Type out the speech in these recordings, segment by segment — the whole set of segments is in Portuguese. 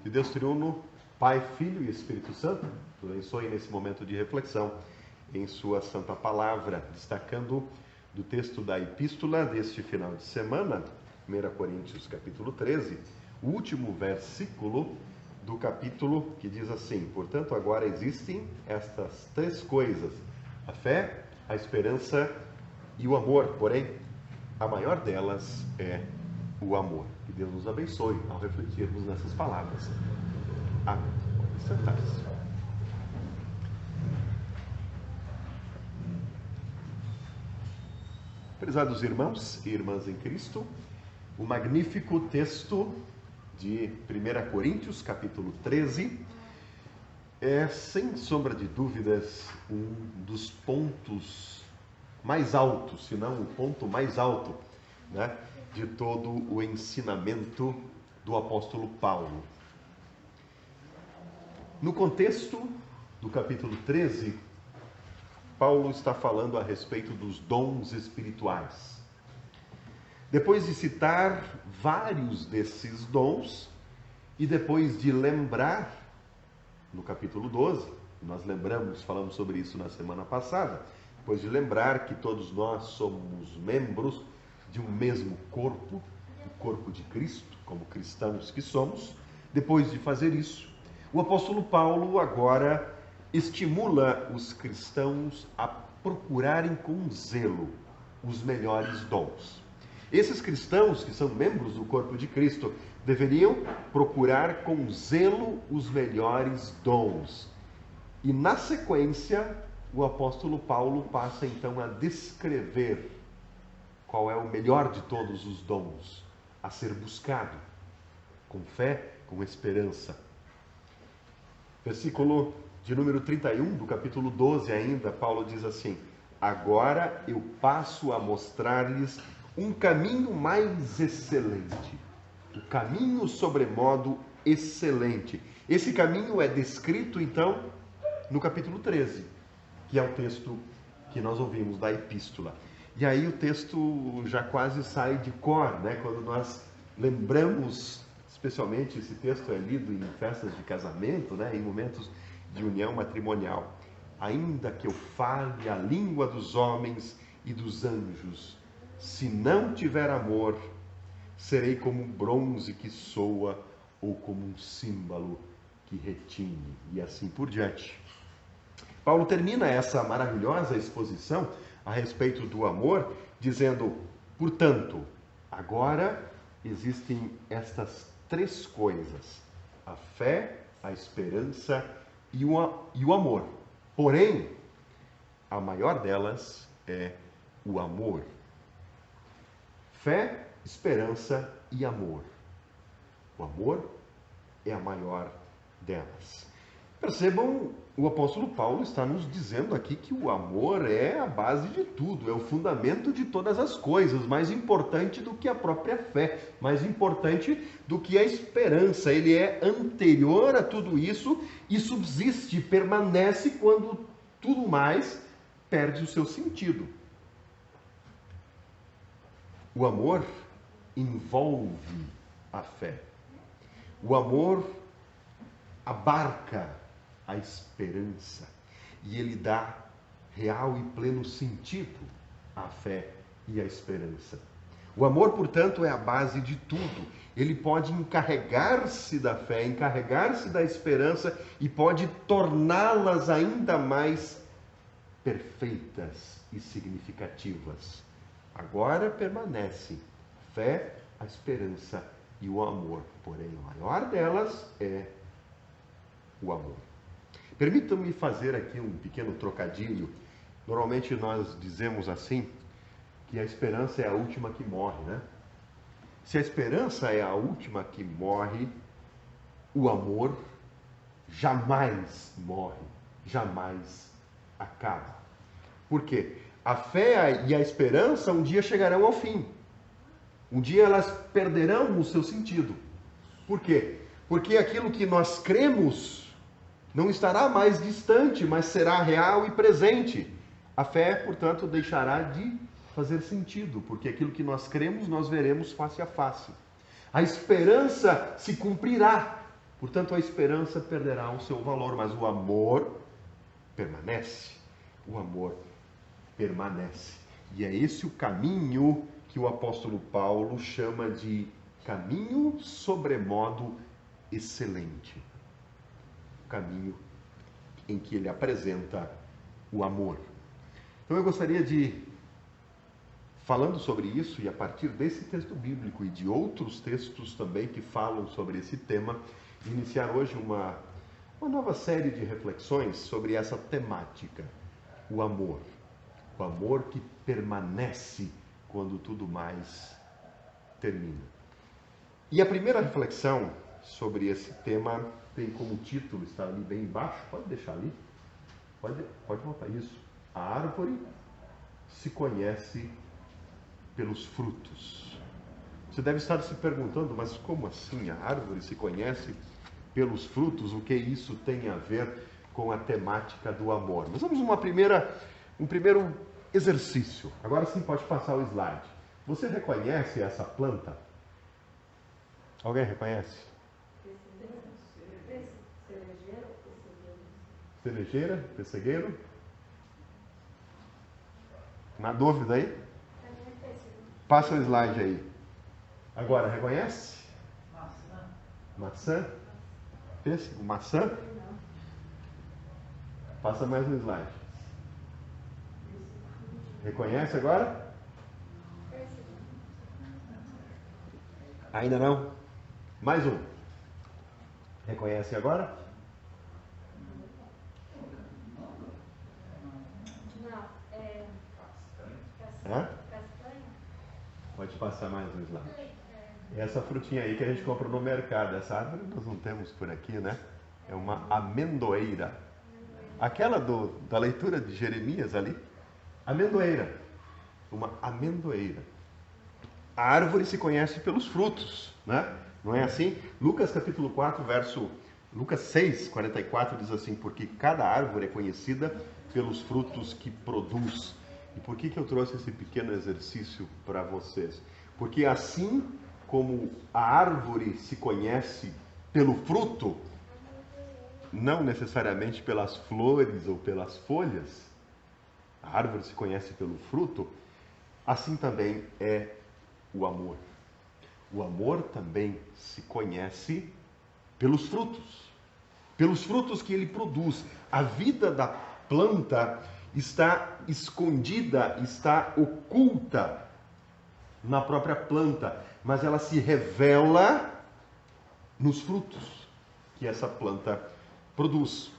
de Deus triuno, Pai, Filho e Espírito Santo, nos abençoe nesse momento de reflexão em sua santa palavra, destacando do texto da epístola deste final de semana, 1 Coríntios capítulo 13, o último versículo do capítulo, que diz assim: portanto, agora existem estas três coisas, a fé, a esperança e o amor, porém, a maior delas é o amor. Que Deus nos abençoe ao refletirmos nessas palavras. Amém. Pode sentar-se. Prezados irmãos e irmãs em Cristo, o magnífico texto de 1 Coríntios, capítulo 13, é, sem sombra de dúvidas, um dos pontos mais altos, se não o ponto mais alto, né, de todo o ensinamento do apóstolo Paulo. No contexto do capítulo 13, Paulo está falando a respeito dos dons espirituais. Depois de citar vários desses dons, e depois de lembrar, no capítulo 12, nós falamos sobre isso na semana passada, depois de lembrar que todos nós somos membros de um mesmo corpo, o corpo de Cristo, como cristãos que somos, depois de fazer isso, o apóstolo Paulo agora estimula os cristãos a procurarem com zelo os melhores dons. Esses cristãos que são membros do corpo de Cristo deveriam procurar com zelo os melhores dons. E na sequência, o apóstolo Paulo passa então a descrever qual é o melhor de todos os dons a ser buscado, com fé, com esperança. Versículo de número 31 do capítulo 12 ainda, Paulo diz assim: agora eu passo a mostrar-lhes um caminho mais excelente, o caminho sobremodo excelente. Esse caminho é descrito então no capítulo 13, que é o texto que nós ouvimos da epístola. E aí o texto já quase sai de cor, né? Quando nós lembramos, especialmente esse texto é lido em festas de casamento, né? Em momentos de união matrimonial. Ainda que eu fale a língua dos homens e dos anjos, se não tiver amor, serei como um bronze que soa ou como um símbolo que retine, e assim por diante. Paulo termina essa maravilhosa exposição a respeito do amor, dizendo: portanto, agora existem estas três coisas, a fé, a esperança e o amor. Porém, a maior delas é o amor. Fé, esperança e amor. O amor é a maior delas. Percebam, o apóstolo Paulo está nos dizendo aqui que o amor é a base de tudo, é o fundamento de todas as coisas, mais importante do que a própria fé, mais importante do que a esperança. Ele é anterior a tudo isso e subsiste, permanece quando tudo mais perde o seu sentido. O amor envolve a fé. O amor abarca a esperança e ele dá real e pleno sentido à fé e à esperança. O amor, portanto, é a base de tudo. Ele pode encarregar-se da fé, encarregar-se da esperança e pode torná-las ainda mais perfeitas e significativas. Agora permanece a fé, a esperança e o amor. Porém, a maior delas é o amor. Permitam-me fazer aqui um pequeno trocadilho. Normalmente nós dizemos assim, que a esperança é a última que morre, né? Se a esperança é a última que morre, o amor jamais morre, jamais acaba. Por quê? A fé e a esperança um dia chegarão ao fim. Um dia elas perderão o seu sentido. Por quê? Porque aquilo que nós cremos não estará mais distante, mas será real e presente. A fé, portanto, deixará de fazer sentido, porque aquilo que nós cremos, nós veremos face a face. A esperança se cumprirá, Portanto, a esperança perderá o seu valor, mas o amor permanece. O amor permanece. E é esse o caminho que o apóstolo Paulo chama de caminho sobremodo excelente. O caminho em que ele apresenta o amor. Então eu gostaria de, falando sobre isso, e a partir desse texto bíblico e de outros textos também que falam sobre esse tema, iniciar hoje uma nova série de reflexões sobre essa temática, o amor. O amor que permanece quando tudo mais termina. E a primeira reflexão sobre esse tema tem como título, está ali bem embaixo, pode deixar ali, pode botar isso. A árvore se conhece pelos frutos. Você deve estar se perguntando, mas como assim a árvore se conhece pelos frutos? O que isso tem a ver com a temática do amor? Nós vamos um primeiro exercício. Agora sim pode passar o slide. Você reconhece essa planta? Alguém reconhece? Cerejeira, pessegueiro? Na dúvida aí? Passa o slide aí. Agora, reconhece? Maçã? Pêssego? Maçã? Passa mais um slide. Reconhece agora? Ainda não? Mais um. Reconhece agora? Não, Hã? castanha. Pode passar mais um slide. Essa frutinha aí que a gente compra no mercado, essa árvore nós não temos por aqui, né? É uma amendoeira. Aquela da leitura de Jeremias ali. Amendoeira. Uma amendoeira. A árvore se conhece pelos frutos, né? Não é assim? Lucas capítulo 4, Lucas 6, 44 diz assim: porque cada árvore é conhecida pelos frutos que produz. E por que eu trouxe esse pequeno exercício para vocês? Porque assim como a árvore se conhece pelo fruto, não necessariamente pelas flores ou pelas folhas, a árvore se conhece pelo fruto, assim também é o amor. O amor também se conhece pelos frutos que ele produz. A vida da planta está escondida, está oculta na própria planta, mas ela se revela nos frutos que essa planta produz.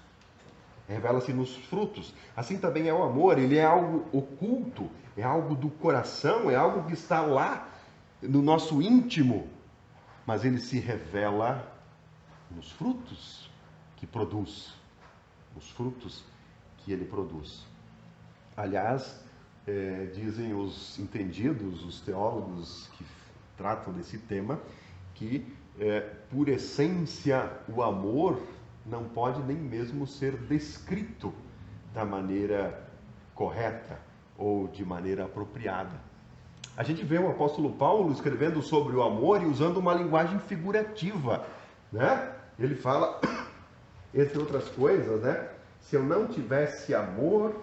Revela-se nos frutos. Assim também é o amor, ele é algo oculto, é algo do coração, é algo que está lá no nosso íntimo, mas ele se revela nos frutos que produz, os frutos que ele produz. Aliás, dizem os entendidos, os teólogos que tratam desse tema, que por essência o amor não pode nem mesmo ser descrito da maneira correta ou de maneira apropriada. A gente vê o apóstolo Paulo escrevendo sobre o amor e usando uma linguagem figurativa, né? Ele fala, entre outras coisas, né? Se eu não tivesse amor,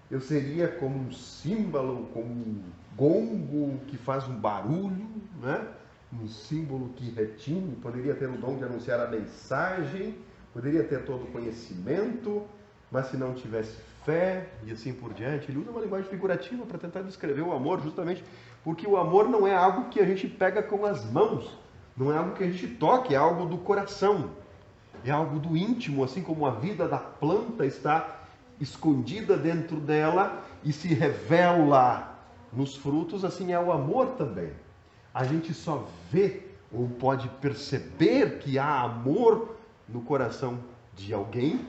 eu seria como um símbolo, como um gongo que faz um barulho, né? Um símbolo que retine, poderia ter o dom de anunciar a mensagem, poderia ter todo o conhecimento, mas se não tivesse fé e assim por diante. Ele usa uma linguagem figurativa para tentar descrever o amor, justamente porque o amor não é algo que a gente pega com as mãos, não é algo que a gente toque, é algo do coração, é algo do íntimo, assim como a vida da planta está escondida dentro dela e se revela nos frutos, assim é o amor também. A gente só vê ou pode perceber que há amor no coração de alguém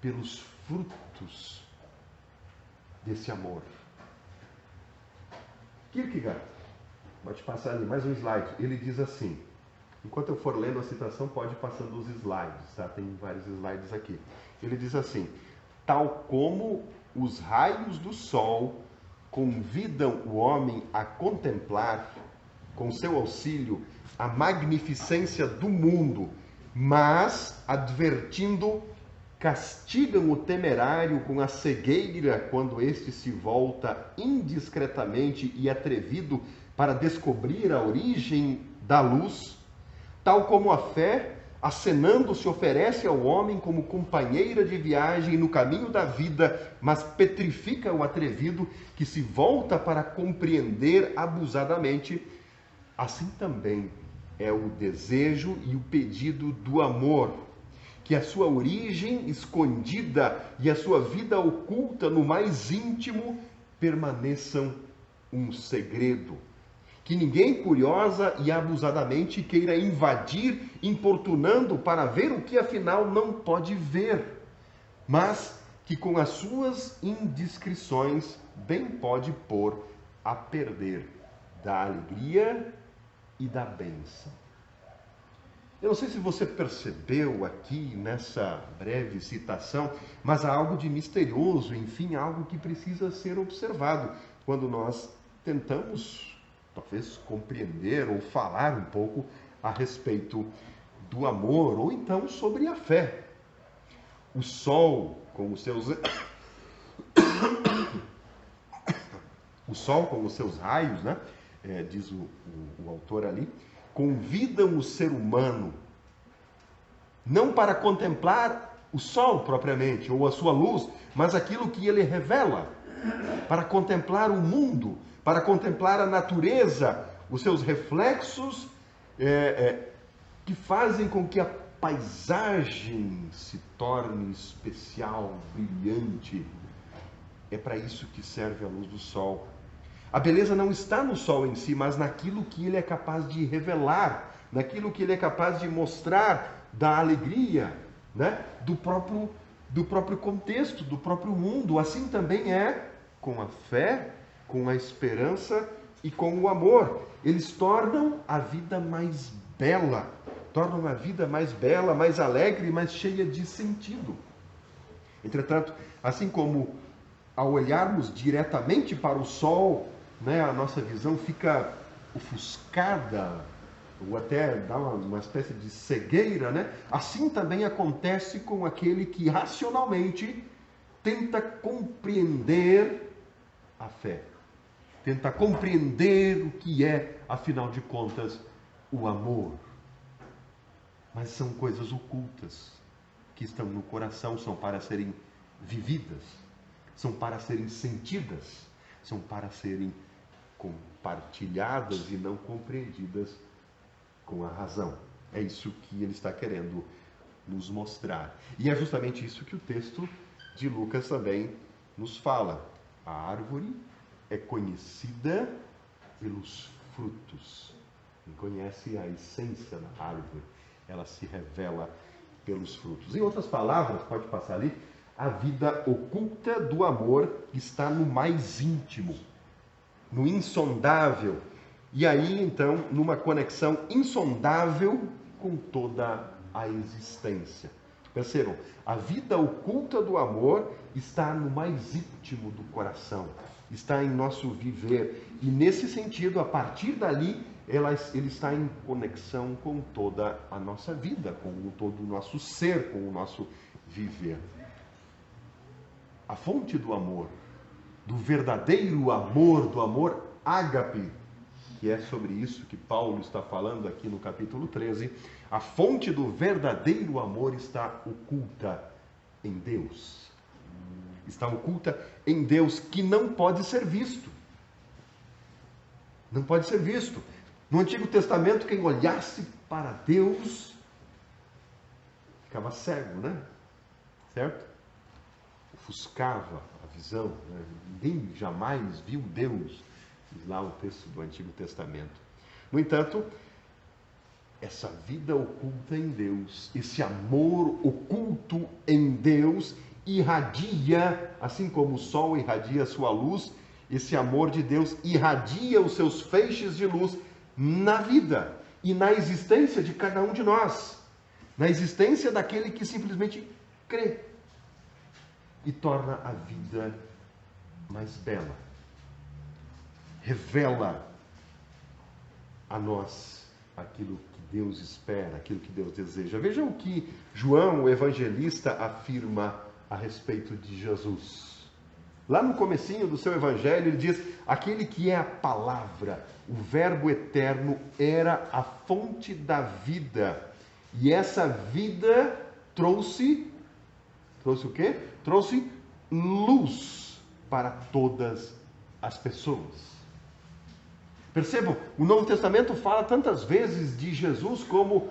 pelos frutos desse amor. Kierkegaard, pode passar ali mais um slide. Ele diz assim, enquanto eu for lendo a citação, pode ir passando os slides, tá? Tem vários slides aqui. Ele diz assim: tal como os raios do sol convidam o homem a contemplar, com seu auxílio, a magnificência do mundo mas, advertindo, castigam o temerário com a cegueira quando este se volta indiscretamente e atrevido para descobrir a origem da luz, tal como a fé, acenando, se oferece ao homem como companheira de viagem no caminho da vida, mas petrifica o atrevido que se volta para compreender abusadamente. Assim também é o desejo e o pedido do amor, que a sua origem escondida e a sua vida oculta no mais íntimo permaneçam um segredo. Que ninguém curiosa e abusadamente queira invadir, importunando para ver o que afinal não pode ver, mas que com as suas indiscrições bem pode pôr a perder da alegria e da bênção. Eu não sei se você percebeu aqui nessa breve citação, mas há algo de misterioso, enfim, algo que precisa ser observado quando nós tentamos, talvez, compreender ou falar um pouco a respeito do amor, ou então sobre a fé. O sol, com os seus raios, né? Diz o autor ali, convidam o ser humano não para contemplar o sol propriamente, ou a sua luz, mas aquilo que ele revela, para contemplar o mundo, para contemplar a natureza, os seus reflexos que fazem com que a paisagem se torne especial, brilhante. É para isso que serve a luz do sol. A beleza não está no sol em si, mas naquilo que ele é capaz de revelar, naquilo que ele é capaz de mostrar da alegria, né? do próprio contexto, do próprio mundo. Assim também é com a fé, com a esperança e com o amor. Eles tornam a vida mais bela, mais alegre, mais cheia de sentido. Entretanto, assim como ao olharmos diretamente para o sol, né, a nossa visão fica ofuscada, ou até dá uma espécie de cegueira, né? Assim também acontece com aquele que racionalmente tenta compreender a fé, tenta compreender o que é, afinal de contas, o amor. Mas são coisas ocultas que estão no coração, são para serem vividas, são para serem sentidas, são para serem compartilhadas e não compreendidas com a razão. É isso que ele está querendo nos mostrar. E é justamente isso que o texto de Lucas também nos fala. A árvore é conhecida pelos frutos. Quem conhece a essência da árvore, ela se revela pelos frutos. Em outras palavras, pode passar ali, a vida oculta do amor está no mais íntimo, no insondável, e aí então numa conexão insondável com toda a existência. Percebam, a vida oculta do amor está no mais íntimo do coração, está em nosso viver, e nesse sentido, a partir dali, ele está em conexão com toda a nossa vida, com todo o nosso ser, com o nosso viver. A fonte do amor, do verdadeiro amor, do amor ágape, que é sobre isso que Paulo está falando aqui no capítulo 13, a fonte do verdadeiro amor está oculta em Deus. Está oculta em Deus, que não pode ser visto. Não pode ser visto. No Antigo Testamento, quem olhasse para Deus ficava cego, né? Certo? Ofuscava a visão, né? Ninguém jamais viu Deus, diz lá o texto do Antigo Testamento. No entanto, essa vida oculta em Deus, esse amor oculto em Deus, irradia, assim como o sol irradia a sua luz, esse amor de Deus irradia os seus feixes de luz na vida e na existência de cada um de nós, na existência daquele que simplesmente crê, e torna a vida mais bela, revela a nós aquilo que Deus espera, aquilo que Deus deseja. Vejam o que João, o evangelista, afirma a respeito de Jesus. Lá no comecinho do seu evangelho, ele diz: aquele que é a palavra, o verbo eterno, era a fonte da vida. E essa vida trouxe o quê? Trouxe luz para todas as pessoas. Percebam, o Novo Testamento fala tantas vezes de Jesus como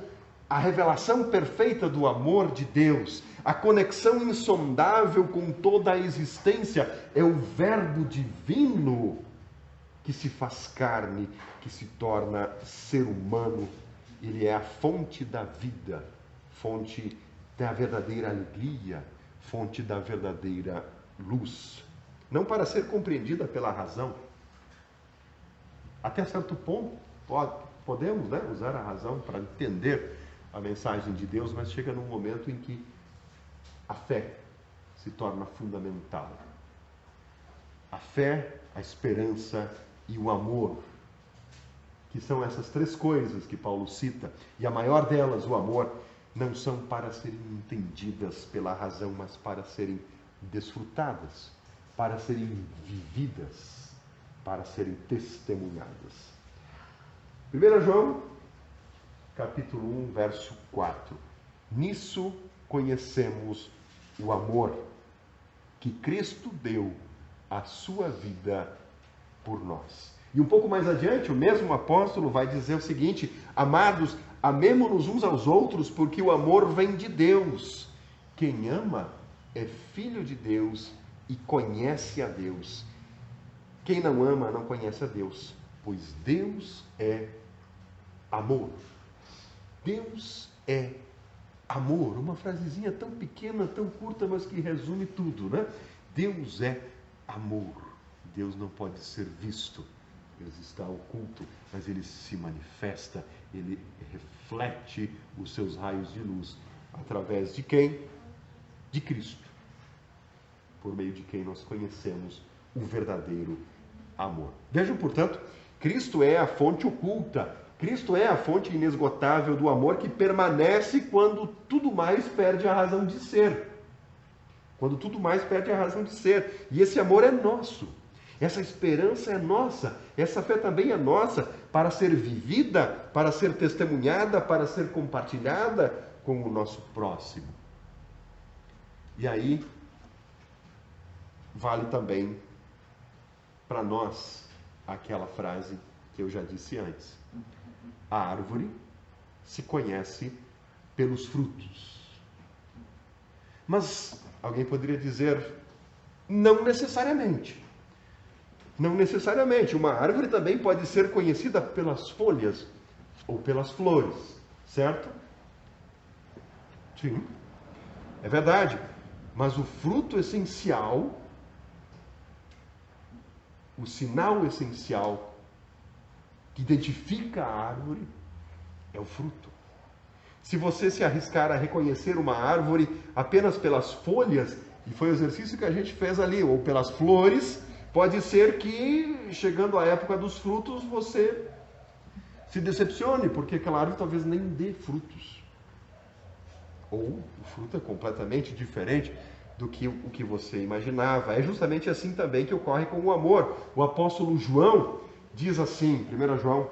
a revelação perfeita do amor de Deus, a conexão insondável com toda a existência. É o Verbo divino que se faz carne, que se torna ser humano. Ele é a fonte da vida, fonte da verdadeira alegria, fonte da verdadeira luz. Não para ser compreendida pela razão. Até certo ponto, podemos, né, usar a razão para entender a mensagem de Deus, mas chega num momento em que a fé se torna fundamental. A fé, a esperança e o amor, que são essas três coisas que Paulo cita, e a maior delas, o amor, não são para serem entendidas pela razão, mas para serem desfrutadas, para serem vividas, para serem testemunhadas. 1 João, capítulo 1, verso 4. Nisso conhecemos o amor que Cristo deu a sua vida por nós. E um pouco mais adiante, o mesmo apóstolo vai dizer o seguinte: amados, amemo-nos uns aos outros, porque o amor vem de Deus. Quem ama é filho de Deus e conhece a Deus. Quem não ama não conhece a Deus, pois Deus é amor. Deus é amor. Uma frasezinha tão pequena, tão curta, mas que resume tudo, né? Deus é amor. Deus não pode ser visto. Deus está oculto, mas ele se manifesta, ele reflete os seus raios de luz. Através de quem? De Cristo. Por meio de quem nós conhecemos o verdadeiro amor. Vejam, portanto, Cristo é a fonte oculta. Cristo é a fonte inesgotável do amor que permanece quando tudo mais perde a razão de ser. Quando tudo mais perde a razão de ser. E esse amor é nosso. Essa esperança é nossa. Essa fé também é nossa para ser vivida, para ser testemunhada, para ser compartilhada com o nosso próximo. E aí, vale também para nós aquela frase que eu já disse antes: a árvore se conhece pelos frutos. Mas alguém poderia dizer, não necessariamente. Não necessariamente. Uma árvore também pode ser conhecida pelas folhas ou pelas flores, certo? Sim, é verdade. Mas o fruto essencial, o sinal essencial que identifica a árvore é o fruto. Se você se arriscar a reconhecer uma árvore apenas pelas folhas, e foi o exercício que a gente fez ali, ou pelas flores, pode ser que, chegando à época dos frutos, você se decepcione, porque aquela árvore talvez nem dê frutos. Ou o fruto é completamente diferente do que o que você imaginava. É justamente assim também que ocorre com o amor. O apóstolo João diz assim, 1 João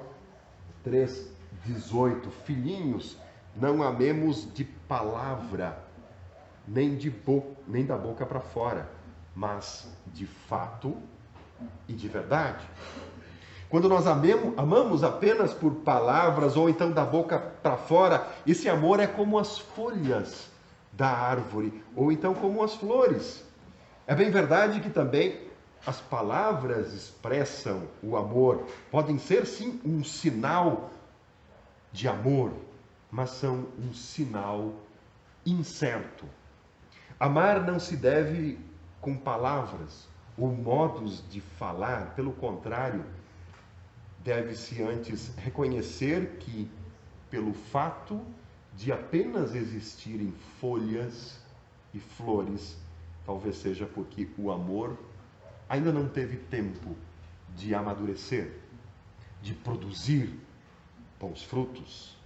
3,18: filhinhos, não amemos de palavra, nem da boca para fora, mas de fato e de verdade. Quando nós amamos apenas por palavras ou então da boca para fora, esse amor é como as folhas da árvore ou então como as flores. É bem verdade que também as palavras expressam o amor, podem ser sim um sinal de amor, mas são um sinal incerto. Amar não se deve com palavras ou modos de falar, pelo contrário, deve-se antes reconhecer que, pelo fato de apenas existirem folhas e flores, talvez seja porque o amor ainda não teve tempo de amadurecer, de produzir bons frutos.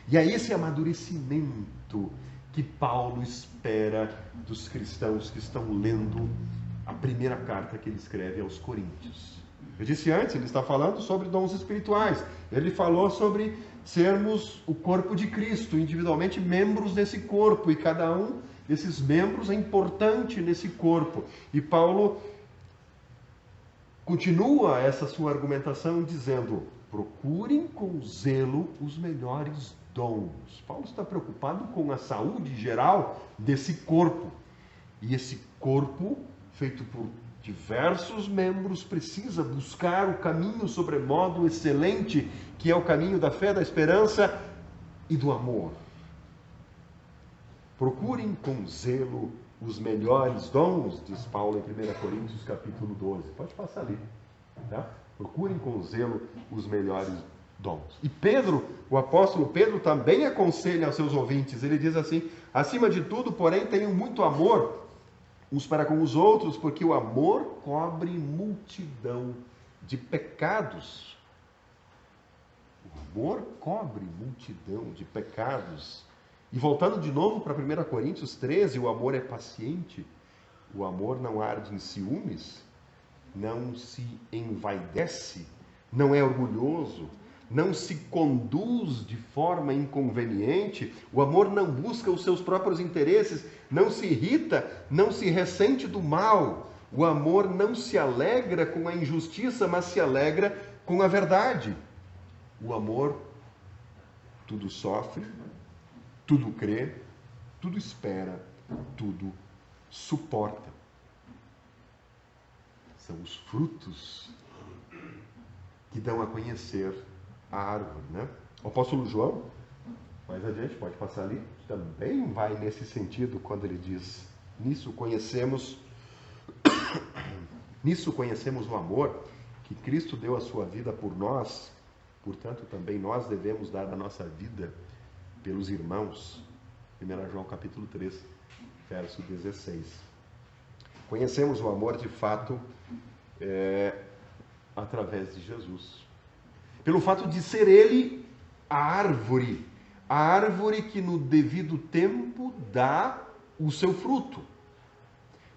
E é esse amadurecimento que Paulo espera dos cristãos que estão lendo a primeira carta que ele escreve aos Coríntios. Eu disse antes, ele está falando sobre dons espirituais. Ele falou sobre sermos o corpo de Cristo, individualmente membros desse corpo, e cada um desses membros é importante nesse corpo. E Paulo continua essa sua argumentação dizendo: procurem com zelo os melhores dons. Paulo está preocupado com a saúde geral desse corpo. E esse corpo, feito por diversos membros, precisa buscar o caminho sobremodo excelente, que é o caminho da fé, da esperança e do amor. Procurem com zelo os melhores dons, diz Paulo em 1 Coríntios capítulo 12. Pode passar ali. Tá? Procurem com zelo os melhores dons. E Pedro, o apóstolo Pedro, também aconselha aos seus ouvintes. Ele diz assim: acima de tudo, porém, tenham muito amor uns para com os outros, porque o amor cobre multidão de pecados. O amor cobre multidão de pecados. E voltando de novo para 1 Coríntios 13, o amor é paciente, o amor não arde em ciúmes, não se envaidece, não é orgulhoso, não se conduz de forma inconveniente, o amor não busca os seus próprios interesses, não se irrita, não se ressente do mal. O amor não se alegra com a injustiça, mas se alegra com a verdade. O amor tudo sofre, tudo crê, tudo espera, tudo suporta. São os frutos que dão a conhecer a árvore, né? O apóstolo João, mais adiante, pode passar ali, também vai nesse sentido quando ele diz: nisso conhecemos o amor, que Cristo deu a sua vida por nós, portanto também nós devemos dar a nossa vida pelos irmãos. 1 João capítulo 3, verso 16. Conhecemos o amor de fato através de Jesus. Pelo fato de ser ele a árvore que no devido tempo dá o seu fruto.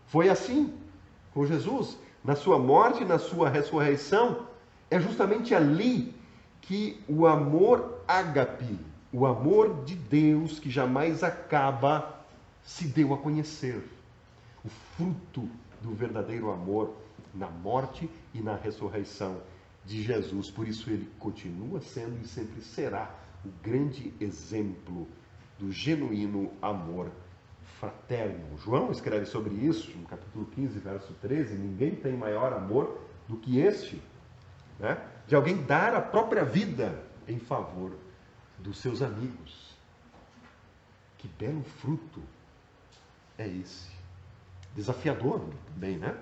Foi assim com Jesus, na sua morte, na sua ressurreição. É justamente ali que o amor ágape, o amor de Deus que jamais acaba, se deu a conhecer. O fruto do verdadeiro amor na morte e na ressurreição de Jesus. Por isso ele continua sendo e sempre será o grande exemplo do genuíno amor fraterno. João escreve sobre isso no capítulo 15, verso 13: ninguém tem maior amor do que este, né? De alguém dar a própria vida em favor dos seus amigos. Que belo fruto é esse. Desafiador também, né?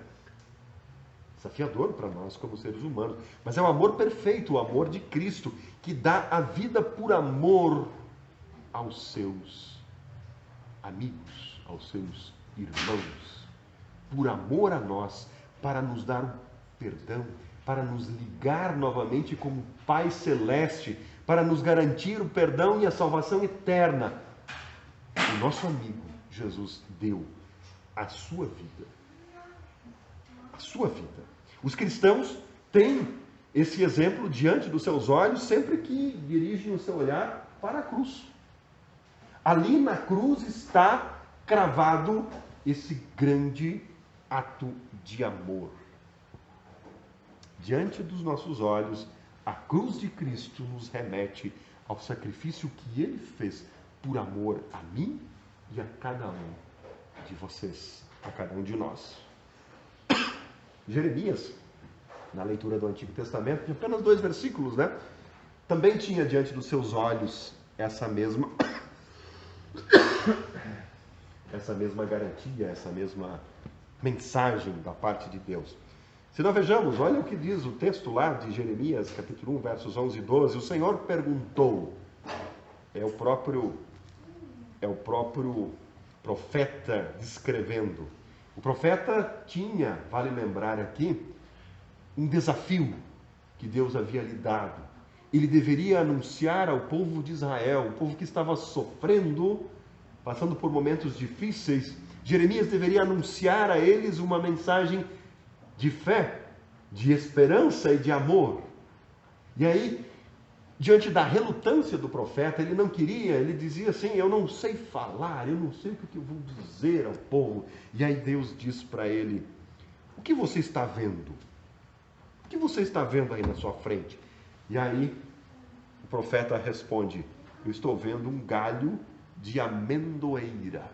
Desafiador para nós como seres humanos. Mas é o amor perfeito, o amor de Cristo, que dá a vida por amor aos seus amigos, aos seus irmãos. Por amor a nós, para nos dar o perdão, para nos ligar novamente como Pai Celeste, para nos garantir o perdão e a salvação eterna. O nosso amigo Jesus deu a sua vida. A sua vida. Os cristãos têm esse exemplo diante dos seus olhos sempre que dirigem o seu olhar para a cruz. Ali na cruz está cravado esse grande ato de amor. Diante dos nossos olhos, a cruz de Cristo nos remete ao sacrifício que ele fez por amor a mim e a cada um de vocês, a cada um de nós. Jeremias, na leitura do Antigo Testamento, de apenas 2 versículos, né? Também tinha diante dos seus olhos essa mesma garantia, essa mesma mensagem da parte de Deus. Se nós vejamos, olha o que diz o texto lá de Jeremias, capítulo 1, versos 11 e 12. O Senhor perguntou, é o próprio profeta descrevendo. O profeta tinha, vale lembrar aqui, um desafio que Deus havia lhe dado. ele deveria anunciar ao povo de Israel, o povo que estava sofrendo, passando por momentos difíceis. Jeremias deveria anunciar a eles uma mensagem de fé, de esperança e de amor. E aí, diante da relutância do profeta, ele não queria, ele dizia assim: eu não sei falar, eu não sei o que eu vou dizer ao povo. E aí Deus diz para ele: o que você está vendo? O que você está vendo aí na sua frente? E aí o profeta responde: eu estou vendo um galho de amendoeira,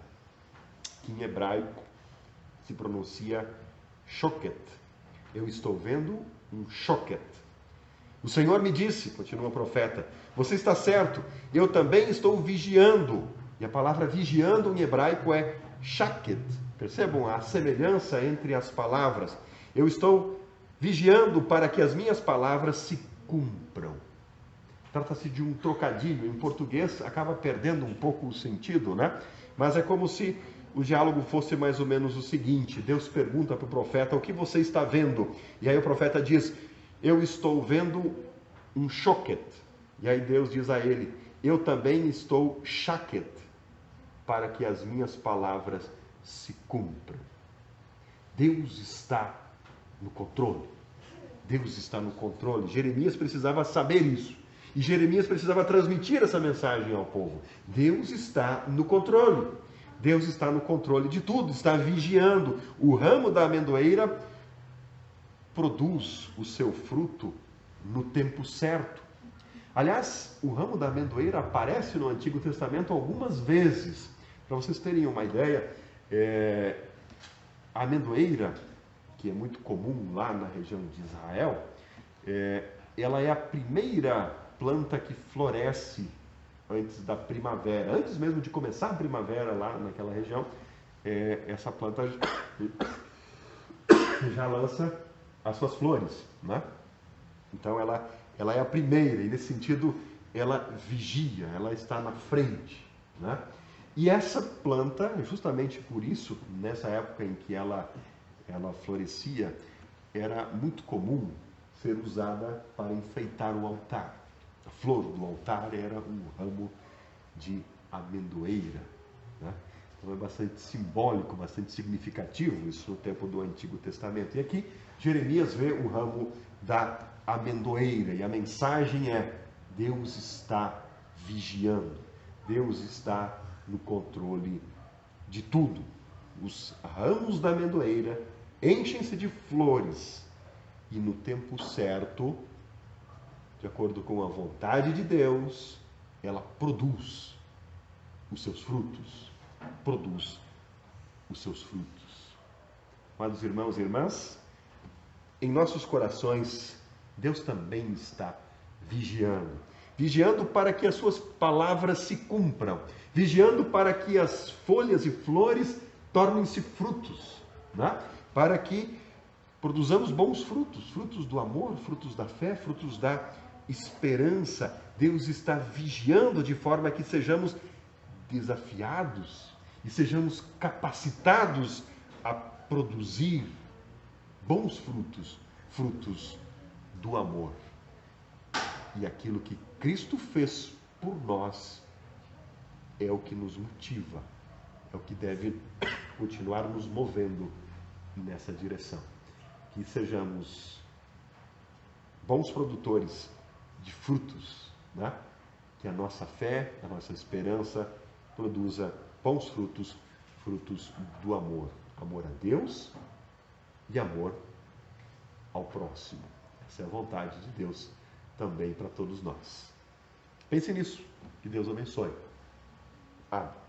que em hebraico se pronuncia shoket. Eu estou vendo um shoket. O Senhor me disse, continua o profeta, você está certo, eu também estou vigiando. E a palavra vigiando em hebraico é shaket. Percebam a semelhança entre as palavras. Eu estou vigiando para que as minhas palavras se cumpram. Trata-se de um trocadilho. Em português acaba perdendo um pouco o sentido, né? Mas é como se o diálogo fosse mais ou menos o seguinte: Deus pergunta para o profeta: o que você está vendo? E aí o profeta diz: eu estou vendo um shoket. E aí Deus diz a ele: eu também estou shaket, para que as minhas palavras se cumpram. Deus está no controle. Deus está no controle. Jeremias precisava saber isso. E Jeremias precisava transmitir essa mensagem ao povo. Deus está no controle. Deus está no controle de tudo, está vigiando. O ramo da amendoeira produz o seu fruto no tempo certo. Aliás, o ramo da amendoeira aparece no Antigo Testamento algumas vezes. Para vocês terem uma ideia, a amendoeira, que é muito comum lá na região de Israel, ela é a primeira planta que floresce antes da primavera. Antes mesmo de começar a primavera lá naquela região, essa planta já lança as suas flores, né? Então ela é a primeira, e nesse sentido ela vigia, ela está na frente, né? E essa planta, justamente por isso, nessa época em que ela florescia, era muito comum ser usada para enfeitar o altar. A flor do altar era um ramo de amendoeira, né? Então é bastante simbólico, bastante significativo isso no tempo do Antigo Testamento. E aqui Jeremias vê o ramo da amendoeira, e a mensagem é: Deus está vigiando, Deus está no controle de tudo. Os ramos da amendoeira enchem-se de flores, e no tempo certo, de acordo com a vontade de Deus, ela produz os seus frutos. Produz os seus frutos. Amados irmãos e irmãs, em nossos corações, Deus também está vigiando. Vigiando para que as suas palavras se cumpram. Vigiando para que as folhas e flores tornem-se frutos, né? Para que produzamos bons frutos, frutos do amor, frutos da fé, frutos da esperança. Deus está vigiando de forma que sejamos desafiados e sejamos capacitados a produzir bons frutos, frutos do amor. E aquilo que Cristo fez por nós é o que nos motiva, é o que deve continuar nos movendo nessa direção. Que sejamos bons produtores de frutos, né? Que a nossa fé, a nossa esperança produza bons frutos, frutos do amor. Amor a Deus e amor ao próximo. Essa é a vontade de Deus também para todos nós. Pense nisso. Que Deus abençoe. Amém.